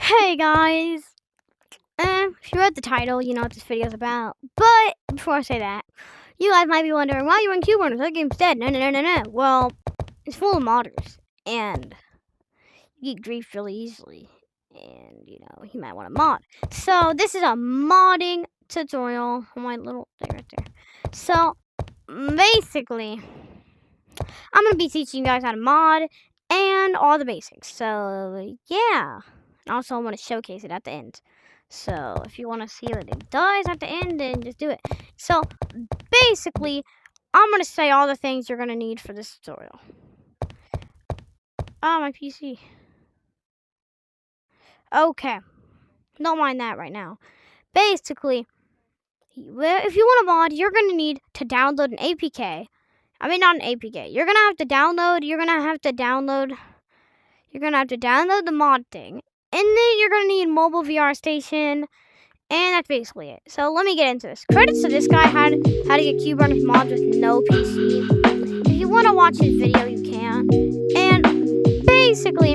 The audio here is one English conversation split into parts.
Hey guys! If you read the title, you know what this video is about. But before I say that, you guys might be wondering why you run Cube Runners. That game's dead. No. Well, it's full of modders, and you get griefed really easily. And you might want to mod. So this is a modding tutorial on my little thing right there. So basically, I'm gonna be teaching you guys how to mod and all the basics. So yeah. Also, I want to showcase it at the end. So if you want to see what it does at the end, then just do it. So basically, I'm going to say all the things you're going to need for this tutorial. Oh, my PC. Okay. Don't mind that right now. Basically, if you want to mod, you're going to need to download an APK. I mean, not an APK. You're going to have to download the mod thing. And then you're going to need mobile VR station. And that's basically it. So let me get into this. Credits to this guy, how to get Cube Runners mods with no PC. If you want to watch his video, you can. And basically,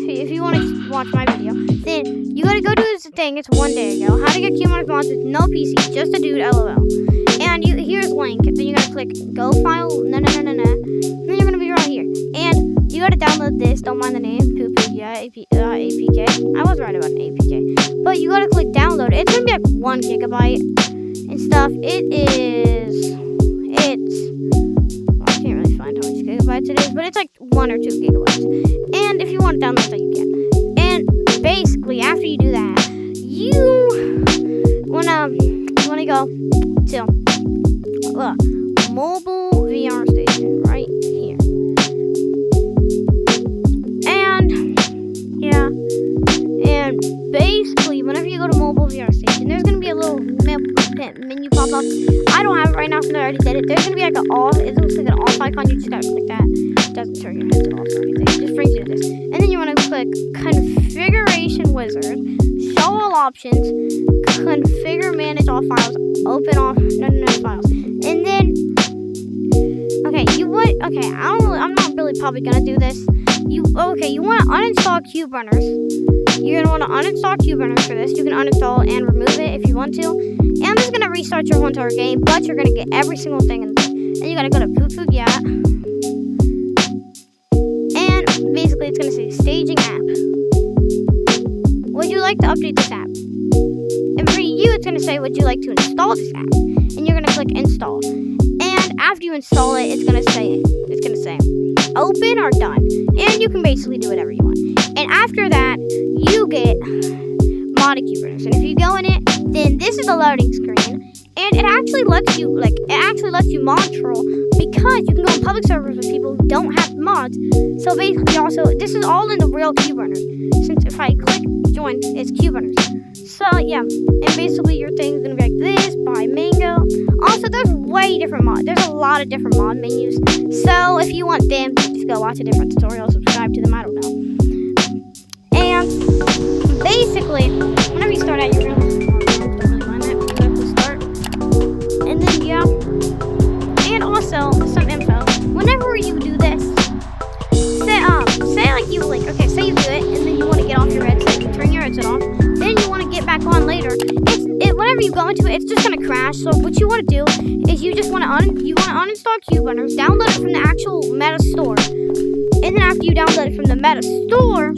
if you want to watch my video, then you gotta go do this thing. It's one day ago. How to get Cube Runners mods with no PC, just a dude, LOL. And here's link. Then you gotta click go file. No. Then you're gonna be right here. And you gotta download this. Don't mind the name. APK. I was right about an APK. But you gotta click download. It's gonna be like 1 gigabyte and stuff. I can't really find how much gigabytes it is, but it's like 1 or 2 gigabytes. And if you want to download that, you can. And basically, after you do that, you wanna go to mobile VR station right here. And basically, whenever you go to mobile VR station, there's gonna be a little menu pop up. I don't have it right now because I already did it. There's gonna be like an off. It looks like an off icon. You just gotta click that. It doesn't turn your head off or anything. It just brings you to this. And then you wanna click Configuration Wizard, Show All Options, Configure Manage All Files, Open All files, and then I'm not really probably gonna do this. You want to uninstall Cube Runners. You're gonna want to uninstall Cube Runners for this. You can uninstall and remove it if you want to. And this is gonna restart your whole entire game, but you're gonna get every single thing. And you gotta go to yeah. And basically, it's gonna say Staging App. Would you like to update this app? And for you, it's gonna say, would you like to install this app? And you're gonna click Install. And after you install it, it's gonna say open or done. And you can basically do whatever you want. And after that, you get modded Cube Runners. And if you go in it, then this is the loading screen. And it actually lets you mod troll, because you can go on public servers with people who don't have mods. So basically, also, this is all in the real Cube Runners. Since if I click join, it's Cube Runners. So yeah, and basically your thing's gonna be like this by Mango. Also, there's there's a lot of different mod menus. So if you want them, just go watch a different tutorial, subscribe to them, I don't know. And basically, whenever you start out, you're gonna don't really mind that because you have to start. And then yeah. And also some info. Whenever you do this, say you do it and then you want to get off your headset, you turn your headset off, then you want to get back on later. Whenever you go into it, it's just gonna crash. So what you want to do is you just want to uninstall Cube Runners, download it from the actual Meta store, and then after you download it from the Meta store,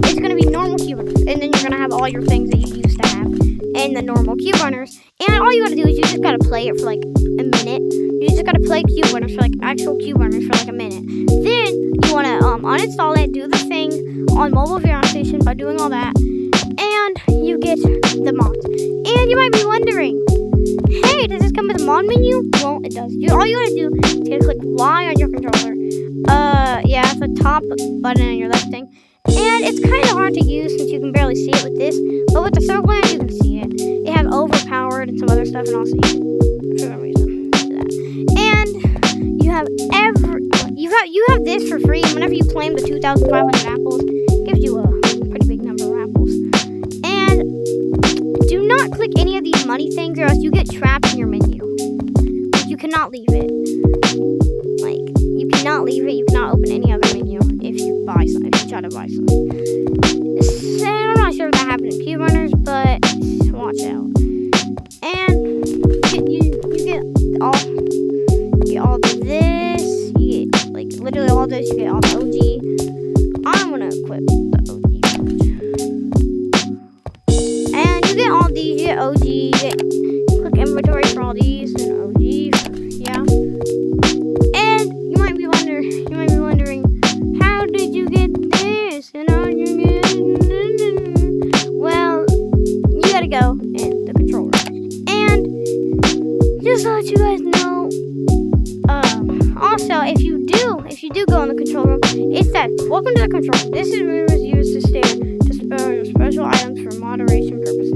it's gonna be normal Cube Runners, and then you're gonna have all your things that you used to have in the normal Cube Runners. And all you gotta do is you just gotta play it for like a minute. You just gotta play Cube Runners for like actual Cube Runners for like a minute. Then you wanna uninstall it, do the thing on mobile VR station by doing all that, and you get the mods. And you might be wondering, hey, does this come with a mod menu? Well, it does. All you gotta do is click Y on your controller. Yeah, it's the top button on your left thing. And it's kind of hard to use since you can barely see it with this. But with the circle hand, you can see it. It has overpowered and some other stuff, and also for some reason do that. And you have this for free. Whenever you claim the 2,500 apples, it gives you a pretty big number of apples. And do not click any of these money things, or else you get trapped in your menu. You cannot leave it. You cannot leave it. You cannot open any other menu if you try to buy something. And you get all these, you get OG, you get click inventory for all these, and OG, yeah. And you might be wondering, how did you get this? And well, you gotta go in the control room. And just to let you guys know, also if you do go in the control room, it says, welcome to the control room. This room is used to store special items for moderation purposes.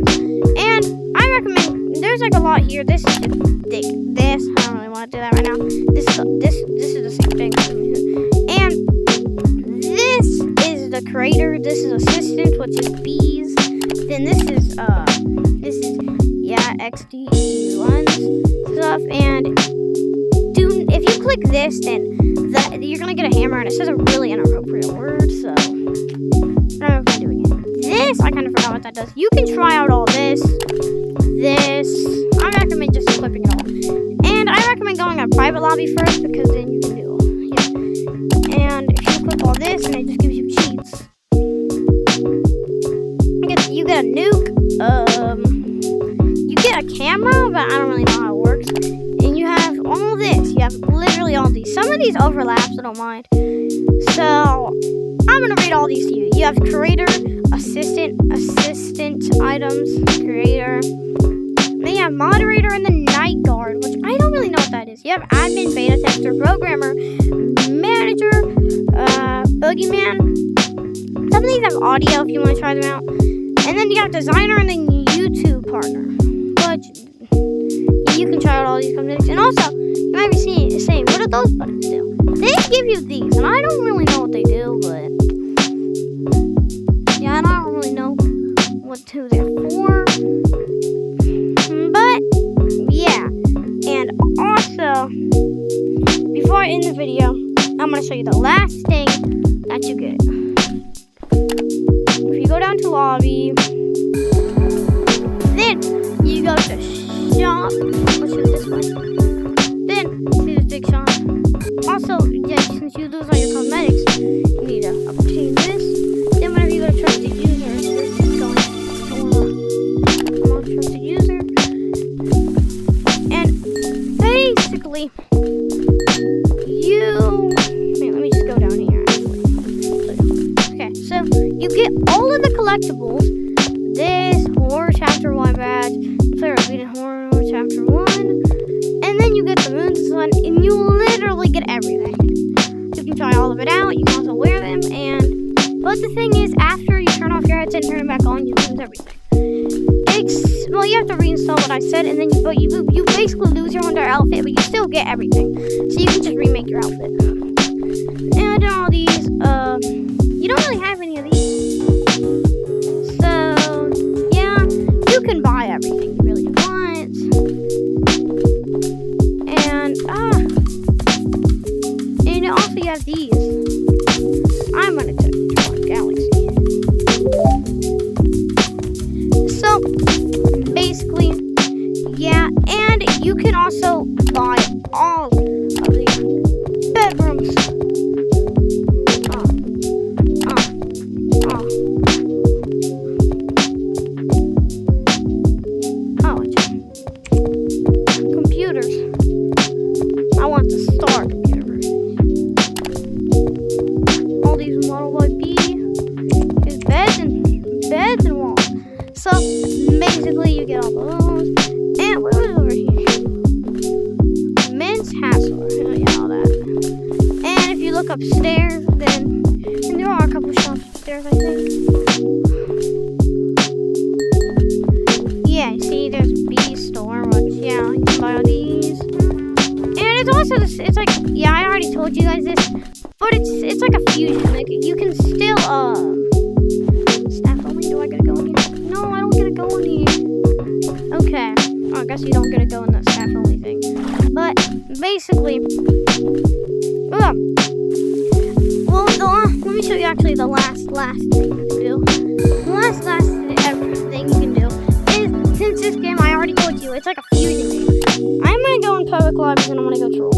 And I recommend, there's like a lot here. This is just thick. This, I don't really want to do that right now. This is the same thing. And this is the creator. This is assistant, which is bees. Then this is XD1 stuff. And if you click this, then you're gonna get a hammer, and it says a really inappropriate word. So I don't know if I'm doing it. This, I kind of forgot what that does. You can try out all this. I recommend just equipping it all. And I recommend going on private lobby first, because then you can do, And if you equip all this, and it just gives you cheats. You get a nuke. You get a camera, but I don't really know how it works. And you have all this. You have literally all these. Some of these overlap, so don't mind. So I'm gonna read all these to you. You have creator, assistant items, creator. Then you have moderator and the night guard, which I don't really know what that is. You have admin, beta tester, programmer, manager, boogeyman. Some of these have audio if you want to try them out. And then you have designer and then YouTube partner, which you can try out all these companies. And also, you might be saying, what do those buttons do? They give you these, and I don't really know what they do, but yeah, I don't really know what they're for. But yeah, and also, before I end the video, I'm gonna show you the last thing that you get. If you go down to lobby, then you go to shop, which is this one. Then see this big shop. Also, yeah, since you lose all your cosmetics, you need to obtain this. Then whenever you go to trusted user, this is going to trusted user. And basically, let me just go down here actually. Okay, so you get all of the collectibles. This horror chapter 1 badge, player beating horror chapter 1, and then you get the moons one, and you literally get everything. You can try all of it out. You can also wear them, but the thing is, after you turn off your headset and turn it back on, you lose everything. Well, you have to reinstall what I said, and then you basically lose your Wonder outfit, but you still get everything. So you can just remake your outfit. And all these, you don't really have any of these. So yeah, you can buy everything you really want. And also you have these. I'm gonna turn on Galaxy. So basically, yeah, and you can also buy all of the bedrooms. Computers. I want the star computer. All these Model Y B is beds and walls. So basically, you get all those. And what was over here? Men's hassle. Yeah, all that. And if you look upstairs, then there are a couple shops upstairs, I think. Yeah, you see, there's B store, which yeah, you can buy all these. And it's also this. It's like, yeah, I already told you guys this, but it's like a fusion. Like you can still staff only. Do I gotta go in here? No, I don't gotta go in here. Okay. Oh, I guess you don't gotta go in that staff only thing. But basically, well, let me show you actually the last thing you can do. The last thing you can do is, since this game I already told you, it's like a fusion game. I'm gonna go in public lobbies and I'm gonna go troll.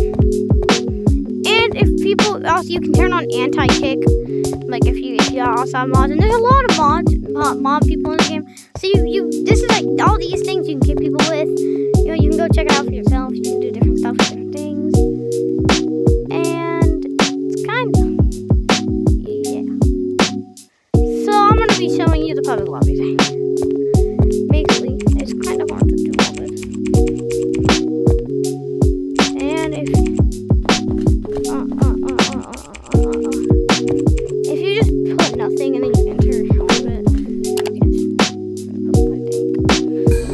And if people also, you can turn on anti-kick. Like if you you also have mods, and there's a lot of mod people in the game. So this is like all these things you can get people with. You know, you can go check it out for yourself. You can do different stuff with different things, and it's kind of So I'm gonna be showing you the public lobby thing. Basically, it's kind of hard to do all this. And if you just put nothing and then you enter all of it,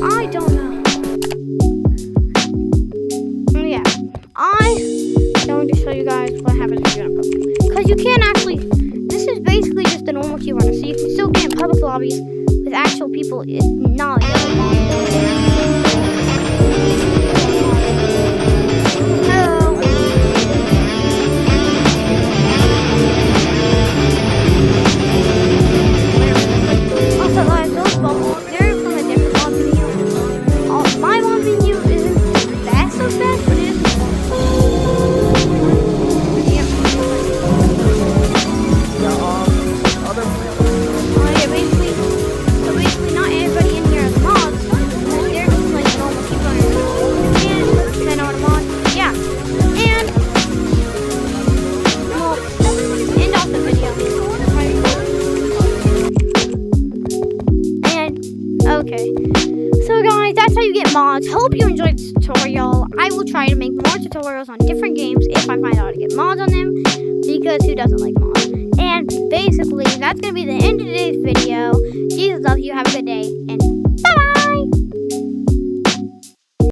I don't know. Yeah, I'm going to show you guys what happens if you're in a public, because you can't actually. This is basically just a normal queue runner, so you can still get in public lobbies with actual people, not like other mods. Okay, so guys, that's how you get mods. Hope you enjoyed this tutorial. I will try to make more tutorials on different games if I find out how to get mods on them, because who doesn't like mods? And basically, that's going to be the end of today's video. Jesus loves you. Have a good day, and